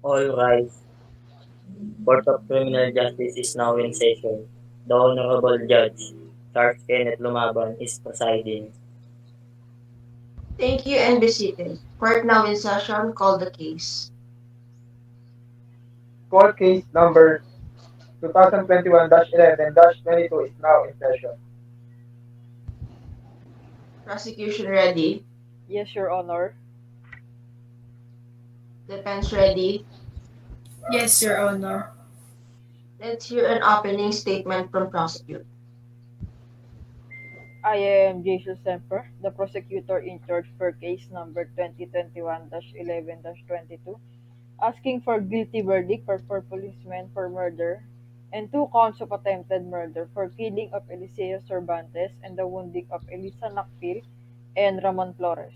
All rise. Court of Criminal Justice is now in session. The Honorable Judge, Charles Kenneth Lumaban, is presiding. Thank you and be seated. Court now in session. Call the case. Court case number 2021-11-22 is now in session. Prosecution ready. Yes, Your Honor. Defense ready. Yes, Your Honor. Let's hear an opening statement from prosecutor. I am Jason Semper, the prosecutor in charge for case number 2021-11-22, asking for guilty verdict for four policemen for murder and two counts of attempted murder for killing of Eliseo Cervantes and the wounding of Elisa Nakpil and Ramon Flores.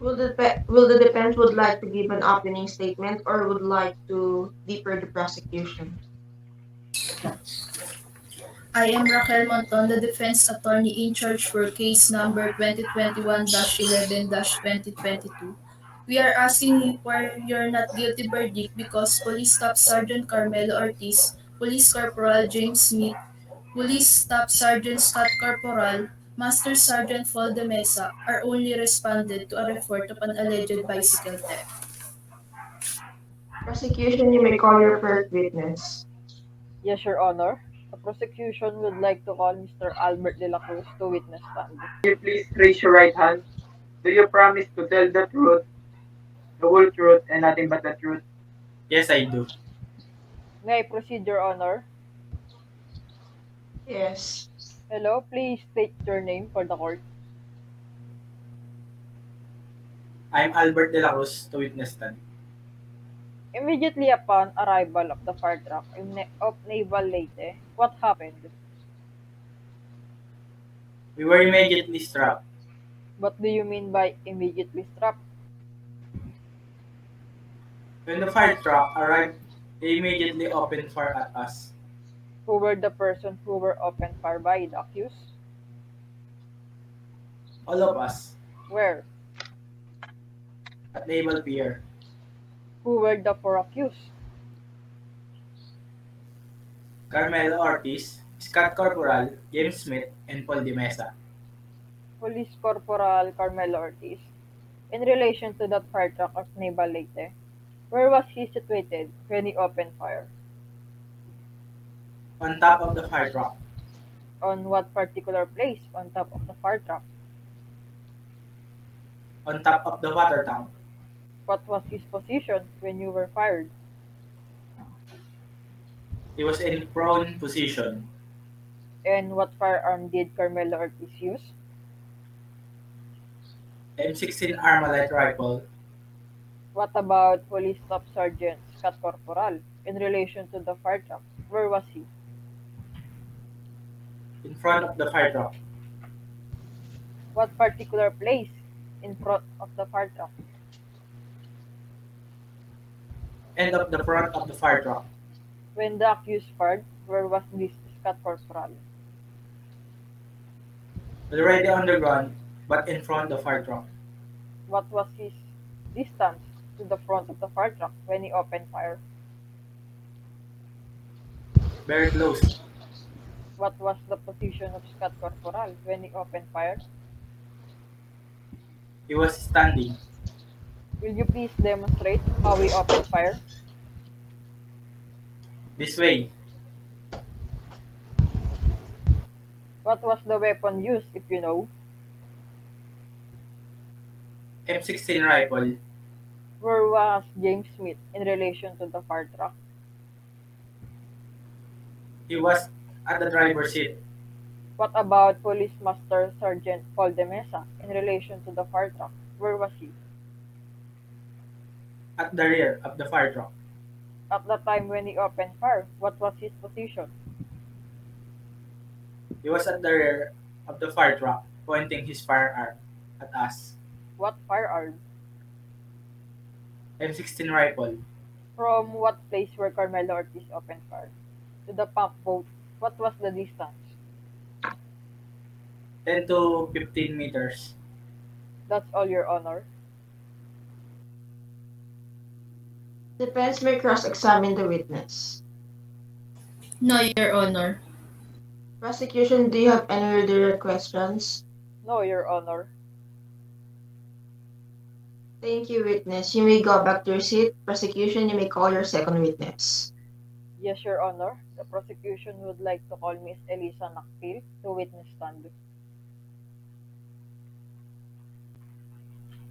Will the defense would like to give an opening statement or would like to deeper the prosecution? I am Raquel Monton, the defense attorney in charge for case number 2021-11-2022. We are asking for your not guilty verdict because Police Staff Sergeant Carmelo Ortiz, Police Corporal James Smith, Police Staff Sergeant Scott Corporal, Master Sergeant Paul de Mesa are only responded to a report of an alleged bicycle theft. Prosecution, you may call your first witness. Yes, Your Honor. The prosecution would like to call Mr. Albert de la Cruz to witness stand. Will you please raise your right hand? Do you promise to tell the truth, the whole truth, and nothing but the truth? Yes, I do. May I proceed, Your Honor? Yes. Hello, please state your name for the court. I'm Albert de la Cruz to witness stand. Immediately upon arrival of the fire truck of Naval Leyte, what happened? We were immediately struck. What do you mean by immediately struck? When the fire truck arrived, they immediately opened fire at us. Who were the persons who were opened fire by the accused? All of us Where? at Naval Pier. Who were the four accused? Carmelo Ortiz, Scott Corporal, James Smith, and Paul de Mesa. Police Corporal Carmelo Ortiz. In relation to that fire truck of Naval Leyte, where was he situated when he opened fire? On top of the fire truck, On what particular place on top of the fire truck? on top of the water tank. What was his position when you were fired? He was in prone position. And what firearm did Carmelo Ortiz use? M16 Armalite rifle What about Police Staff Sergeant Scott Corporal in relation to the fire truck? Where was he? in front of the fire truck. What particular place in front of the fire truck? End of the front of the fire truck. When the accused fired, where was this Scott Corporal? Already underground, but in front of the fire truck. What was his distance to the front of the fire truck when he opened fire? Very close. What was the position of Scott Corporal when he opened fire? He was standing. Will you please demonstrate how he opened fire? This way. What was the weapon used, if you know? M16 rifle. Where was James Smith in relation to the fire truck? He was at the driver's seat. What about Police Master Sergeant Paul de Mesa in relation to the fire truck? Where was he? At the rear of the fire truck. At the time when he opened fire, what was his position? He was at the rear of the fire truck, pointing his firearm at us. What firearm? M16 rifle. From what place where Carmelo Ortiz opened fire? To the pump boat, what was the distance? 10 to 15 meters. That's all, Your Honor. Defense may cross-examine the witness. No, Your Honor. Prosecution, do you have any direct questions? No, Your Honor. Thank you, witness. You may go back to your seat. Prosecution, you may call your second witness. Yes, Your Honor. The prosecution would like to call Miss Elisa Nakpil to witness stand.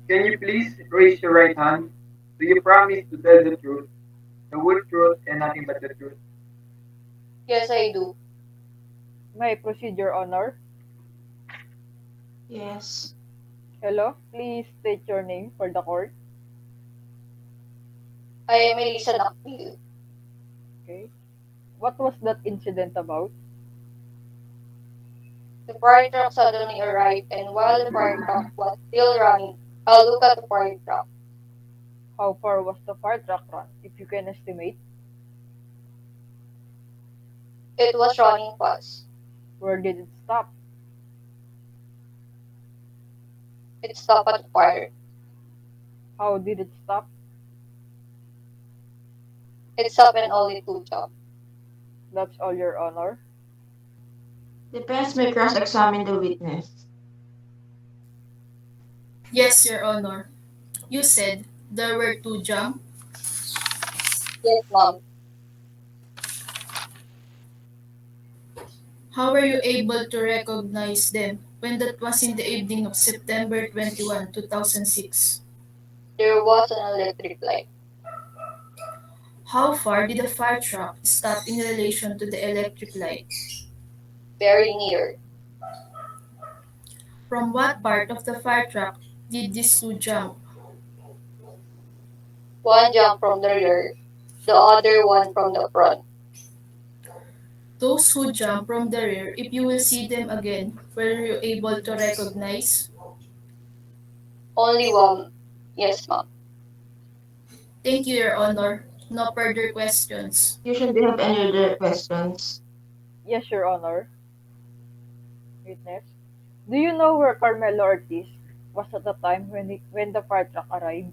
Can you please raise your right hand? Do you promise to tell the truth, the whole truth, and nothing but the truth? Yes, I do. May I proceed, Your Honor? Yes. Hello, please state your name for the court. I am Elisa Nakpil. Okay. What was that incident about? The fire truck suddenly arrived, and while the fire truck was still running, I looked at the fire truck. How far was the fire truck run, if you can estimate? It was running fast. Where did it stop? It stopped at the fire. How did it stop? It stopped and only two jumped. That's all, Your Honor. Defense may cross-examine the witness. Yes, Your Honor. You said there were two jump. Yes, ma'am. How were you able to recognize them when that was in the evening of September 21, 2006? There was an electric light. How far did the fire truck stop in relation to the electric light? Very near. From what part of the fire truck did these two jump? One jumped from the rear, the other one from the front. Those who jump from the rear, if you will see them again, were you able to recognize? Only one. Yes, ma'am. Thank you, Your Honor. No further questions. Prosecution, do you have any direct questions? Yes, Your Honor. Witness. Do you know where Carmelo Ortiz was at the time when the fire truck arrived?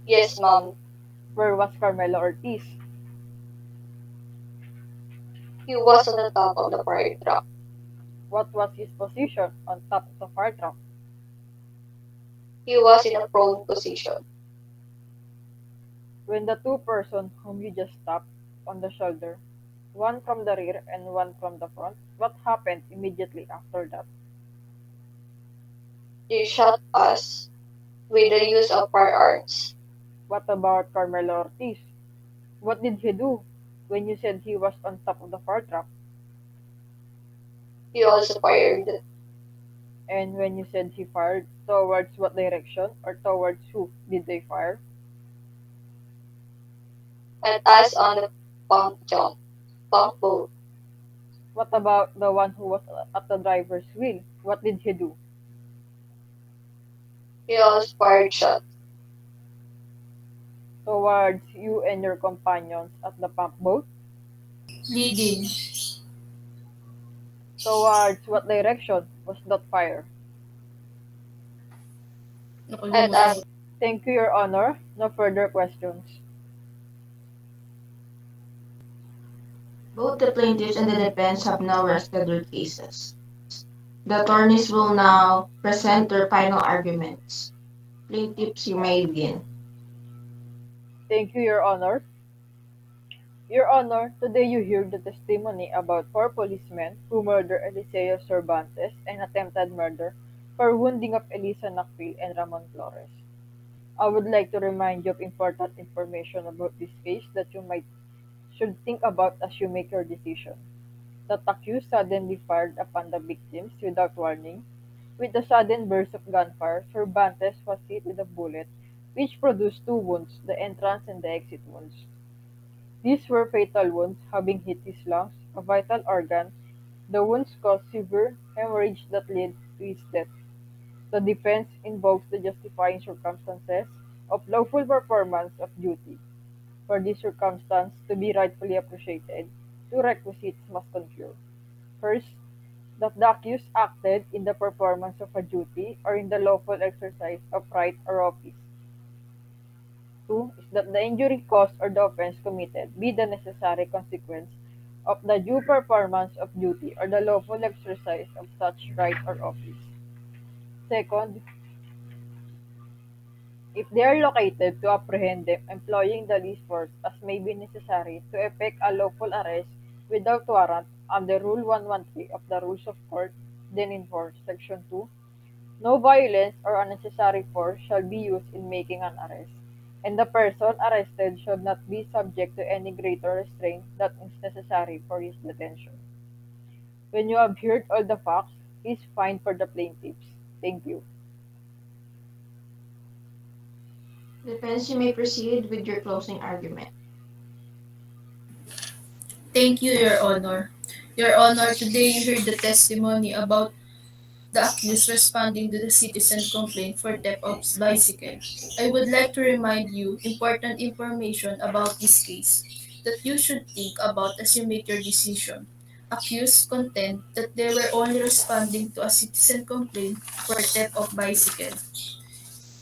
Yes, ma'am. Where was Carmelo Ortiz? He was on the top of the fire truck. What was his position on top of the fire truck? He was in a prone position. When the two persons whom you just stopped on the shoulder, one from the rear and one from the front, what happened immediately after that? They shot us with the use of firearms. What about Carmelo Ortiz? What did he do when you said he was on top of the fire truck? He also fired And when you said he fired, towards what direction or towards who did they fire? at us on the pump boat. What about the one who was at the driver's wheel? What did he do? He also fired shots Towards you and your companions at the pump boat? Leading. Towards what direction was that fire? at us. Thank you, Your Honor. No further questions. Both the plaintiffs and the defense have now rested their cases. The attorneys will now present their final arguments. Plaintiffs, you may begin. Thank you, Your Honor. Your Honor, today you hear the testimony about four policemen who murdered Eliseo Cervantes and attempted murder for wounding of Elisa Nakpil and Ramon Flores. I would like to remind you of important information about this case that you might should think about as you make your decision. The accused suddenly fired upon the victims without warning. With a sudden burst of gunfire, Cervantes was hit with a bullet, which produced two wounds, the entrance and the exit wounds. These were fatal wounds, having hit his lungs, a vital organ. The wounds caused severe hemorrhage that led to his death. The defense invokes the justifying circumstances of lawful performance of duty. For this circumstance to be rightfully appreciated, two requisites must concur. First, that the accused acted in the performance of a duty or in the lawful exercise of right or office. 2 is that the injury caused or the offense committed be the necessary consequence of the due performance of duty or the lawful exercise of such right or office. Second, if they are located to apprehend them, employing the least force as may be necessary to effect a lawful arrest without warrant under Rule 113 of the Rules of Court, then in force, Section 2, no violence or unnecessary force shall be used in making an arrest, and the person arrested should not be subject to any greater restraint than is necessary for his detention. When you have heard all the facts, please find for the plaintiffs. Thank you. Defense, you may proceed with your closing argument. Thank you, Your Honor. Your Honor, today you heard the testimony about the accused responding to the citizen complaint for theft of bicycle. I would like to remind you important information about this case that you should think about as you make your decision. Accused contend that they were only responding to a citizen complaint for theft of bicycle.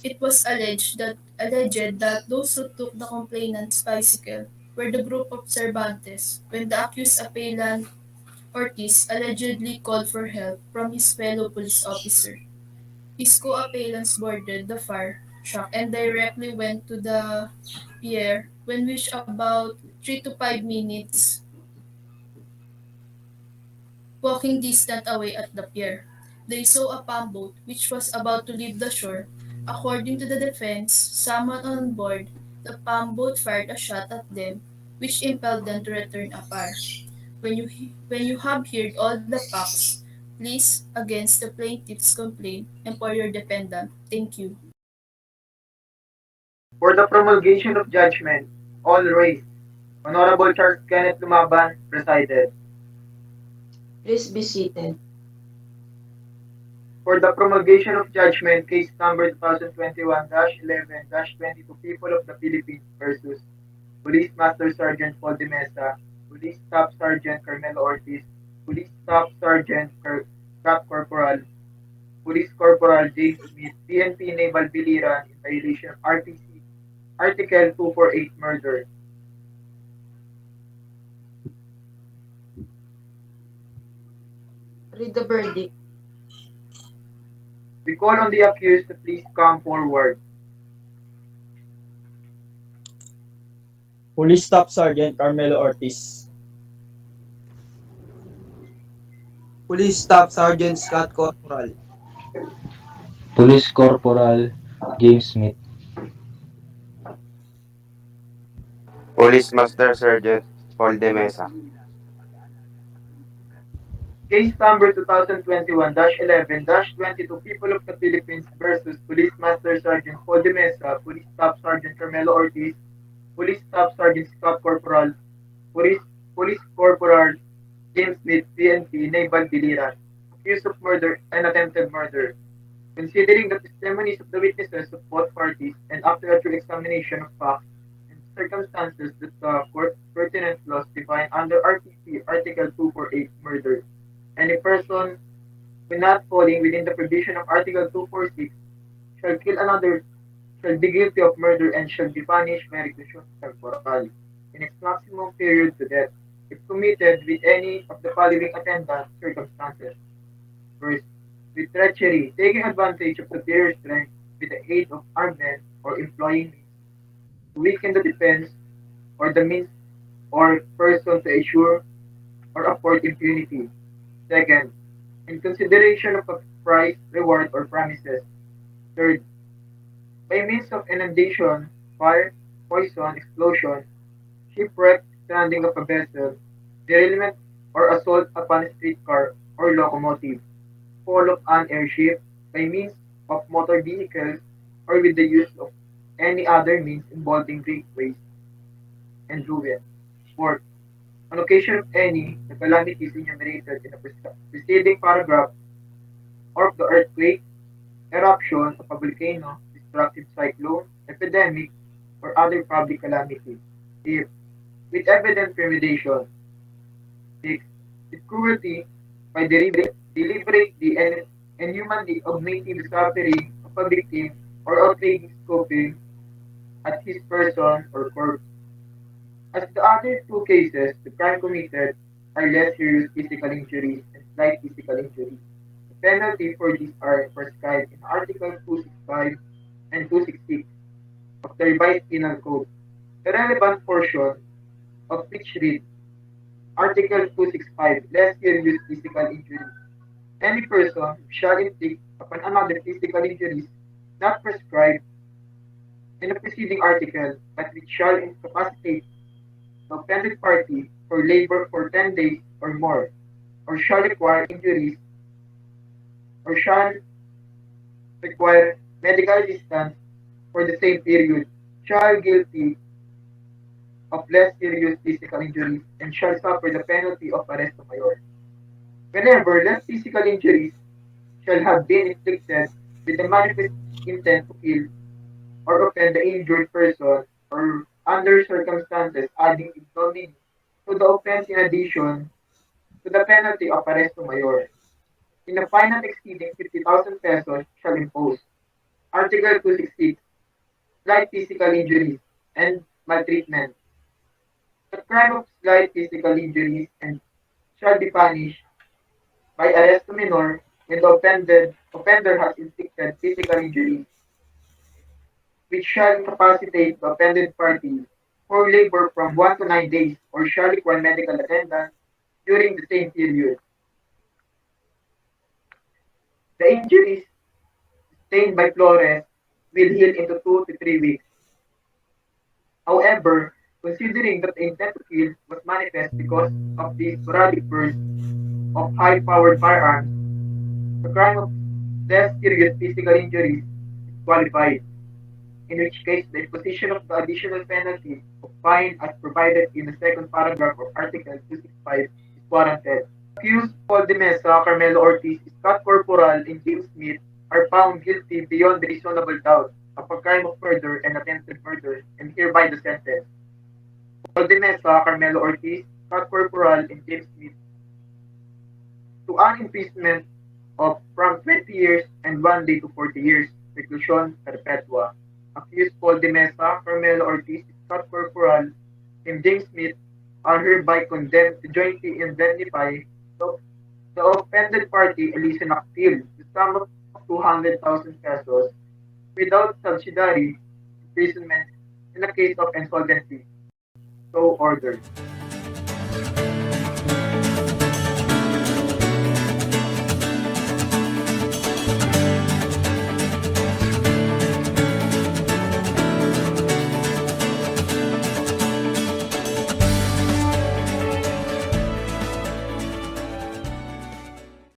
It was alleged that those who took the complainant's bicycle were the group of Cervantes when the accused appellant Ortiz allegedly called for help from his fellow police officer. His co-appellants boarded the fire truck and directly went to the pier, when which about 3 to 5 minutes walking distant away at the pier. They saw a palm boat which was about to leave the shore. According to the defense, someone on board the palm boat fired a shot at them, which impelled them to return afire. When you have heard all the facts, please against the plaintiff's complaint and for your defendant. Thank you. For the promulgation of judgment, all raised. Honorable Charles Kenneth Lumaban, presided. Please be seated. For the promulgation of judgment, case number 2021-11-22, People of the Philippines versus Police Master Sergeant Paul de Mesa, Police Staff Sergeant Carmelo Ortiz, Police Staff Sergeant Scott Corporal, Police Corporal James Smith, PNP Naval Biliran in violation of RPC Article 248 murder. Read the verdict. We call on the accused to please come forward. Police Staff Sergeant Carmelo Ortiz. Police Staff Sergeant Scott Corporal. Police Corporal James Smith. Police Master Sergeant Paul de Mesa. Case number 2021-11-22, People of the Philippines versus Police Master Sergeant Paul de Mesa, Police Staff Sergeant Carmelo Ortiz, Police Staff Sergeant Scott Corporal, Police Corporal James Smith, PNP, Naval Biliran, accused of murder and attempted murder. Considering the testimonies of the witnesses of both parties and after a true examination of facts and circumstances that the court pertinent laws define under RPC Article 248 murder, any person when not falling within the provision of Article 246 shall kill another shall be guilty of murder and shall be punished by reclusion temporal in its maximum period to death if committed with any of the following attendant circumstances. First, with treachery, taking advantage of superior strength with the aid of armed men or employing means to weaken the defense or the means or person to assure or afford impunity. Second, in consideration of a price, reward, or promises. Third, by means of inundation, fire, poison, explosion, shipwreck, stranding of a vessel, derailment or assault upon a streetcar or locomotive, fall of an airship, by means of motor vehicles, or with the use of any other means involving great waste and ruin. Fourth, on occasion of any the calamities enumerated in the preceding paragraph, or of the earthquake, eruption of a volcano, destructive cyclone, epidemic, or other public calamity, if, with evident premeditation. 6. With cruelty, by deliberately and inhumanly augmenting the suffering of a victim or outraging at his person or corpse. As the other two cases, the crime committed are less serious physical injuries and slight physical injuries. The penalty for these are prescribed in Article 265 and 266 of the Revised Penal Code. The relevant portion of which reads Article 265, less serious physical injury. Any person who shall inflict upon another physical injuries not prescribed in the preceding article, but which shall incapacitate the offended party for labor for 10 days or more, or shall require injuries, or shall require medical assistance for the same period, shall guilty of less serious physical injuries and shall suffer the penalty of arresto mayor. Whenever less physical injuries shall have been inflicted with the manifest intent to kill or offend the injured person or under circumstances adding ignominy to the offense in addition to the penalty of arresto mayor. In a fine not exceeding 50,000 pesos shall impose. Article 266, slight physical injuries and maltreatment. The crime of slight physical injuries and shall be punished by arresto minor when the offender has inflicted physical injuries which shall incapacitate the offended party for labor from 1 to 9 days or shall require medical attendance during the same period. The injuries sustained by Flores will heal into 2 to 3 weeks. However, considering that the intent to kill was manifest because of the sporadic bursts of high-powered firearms, the crime of less serious physical injuries is qualified, in which case the imposition of the additional penalty of fine as provided in the second paragraph of Article 265 is warranted. Accused Paul de Mesa, Carmelo Ortiz, Scott Corporal, and James Smith are found guilty beyond reasonable doubt of a crime of murder and attempted murder and hereby the sentence. Paul de Mesa, Carmelo Ortiz, Scott Corporal, and James Smith to an imprisonment of from 20 years and 1 day to 40 years, reclusion perpetua. Accused Paul de Mesa, Carmelo Ortiz, Scott Corporal, and James Smith are hereby condemned to jointly indemnify the offended party Elisa Nactil the sum of 200,000 pesos without subsidiary imprisonment in the case of insolvency. So ordered.